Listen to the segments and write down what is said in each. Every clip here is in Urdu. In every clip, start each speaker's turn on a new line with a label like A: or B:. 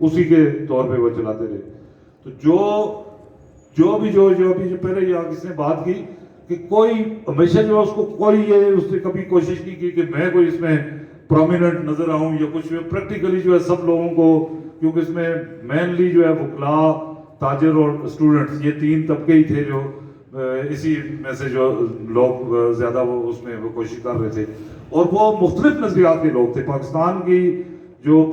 A: اسی کے طور پہ وہ چلاتے رہے. تو جو بھی پہلے یہاں کس نے بات کی کہ کوئی ہمیشہ جو اس کو کوئی یہ اس نے کبھی کوشش نہیں کی کہ میں کوئی اس میں پرومیننٹ نظر آؤں یا کچھ. پریکٹیکلی جو ہے سب لوگوں کو, کیونکہ اس میں مینلی جو ہے وکلاء, تاجر اور اسٹوڈنٹس, یہ تین طبقے ہی تھے جو اسی میں سے جو لوگ زیادہ وہ اس میں وہ کوشش کر رہے تھے, اور وہ مختلف نظریات کے لوگ تھے. پاکستان کی جو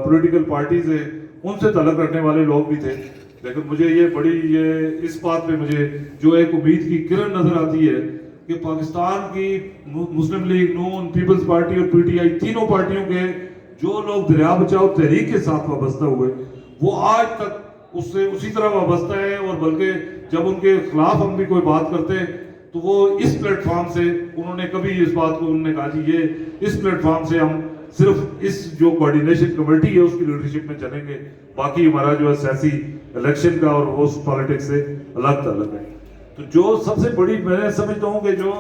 A: پولیٹیکل پارٹیز ہیں ان سے تعلق رکھنے والے لوگ بھی تھے. لیکن مجھے یہ اس بات پہ مجھے جو ایک امید کی کرن نظر آتی ہے کہ پاکستان کی مسلم لیگ, نون, پیپلز پارٹی اور پی ٹی آئی, تینوں پارٹیوں کے جو لوگ دریا بچاؤ تحریک کے ساتھ وابستہ ہوئے وہ آج تک اس سے اسی طرح وابستہ ہیں, اور بلکہ جب ان کے خلاف ہم بھی کوئی بات کرتے ہیں تو وہ اس پلیٹ فارم سے انہوں نے کبھی اس بات کو انہوں نے کہا جی یہ اس پلیٹ فارم سے ہم صرف اس جو کوارڈینیشن کمیٹی ہے اس کی لیڈرشپ میں چلیں گے, باقی ہمارا جو ہے سیاسی الیکشن کا اور وہ پالیٹکس سے الگ تعلق ہے. تو جو سب سے بڑی میں سمجھتا ہوں کہ جو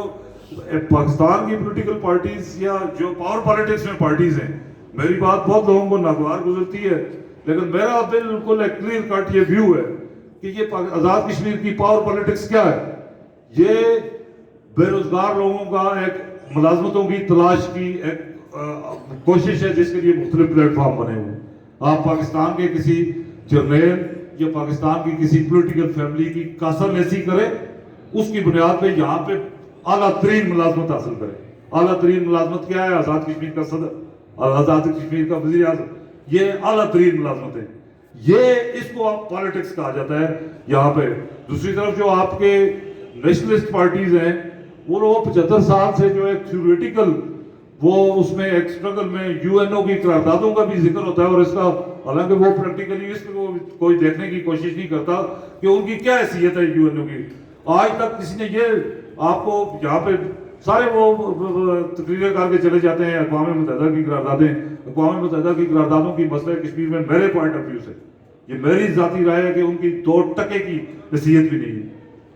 A: پاکستان کی پولیٹیکل پارٹیز یا جو پاور پالیٹکس میں پارٹیز ہیں, میری بات بہت لوگوں کو ناگوار گزرتی ہے لیکن میرا بالکل ایک کلیئر کٹ یہ ویو ہے کہ یہ آزاد کشمیر کی پاور پالیٹکس کیا ہے. یہ بے روزگار لوگوں کا ایک ملازمتوں کی تلاش کی ایک کوشش ہے جس کے لیے مختلف پلیٹ فارم بنے ہوئے. آپ پاکستان کے کسی جرنیل یا پاکستان کی کسی پولیٹیکل فیملی کی کاسر نیسی کریں, اس کی بنیاد پہ یہاں پہ اعلیٰ ترین ملازمت حاصل کریں. اعلیٰ ترین ملازمت کیا ہے؟ آزاد کشمیر کا صدر, آزاد کشمیر کا وزیر اعظم, یہ اعلیٰ ترین ملازمت ہے. یہ اس کو آپ پالیٹکس کہا جاتا ہے یہاں پہ. دوسری طرف جو آپ کے نیشنلسٹ پارٹیز ہیں وہ لوگ 75 سال سے جو ایک تھیوریٹیکل وہ اس میں ایک اسٹرگل میں یو این او کی قراردادوں کا بھی ذکر ہوتا ہے, اور اس کا حالانکہ وہ پریکٹیکلی اس کو کوئی دیکھنے کی کوشش نہیں کرتا کہ ان کی کیا حیثیت ہے یو این او کی. آج تک کسی نے یہ آپ کو یہاں پہ سارے وہ تقریریں کر کے چلے جاتے ہیں اقوام متحدہ کی قراردادیں, اقوام متحدہ کی قراردادوں کی مسئلہ کشمیر میں میرے پوائنٹ آف ویو سے یہ میری ذاتی رائے ہے کہ ان کی 2% کی حیثیت بھی نہیں ہے,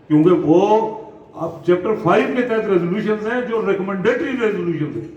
A: کیونکہ وہ اب چیپٹر 5 کے تحت ریزولوشنز ہیں جو ریکمنڈیٹری ریزولوشنز ہیں.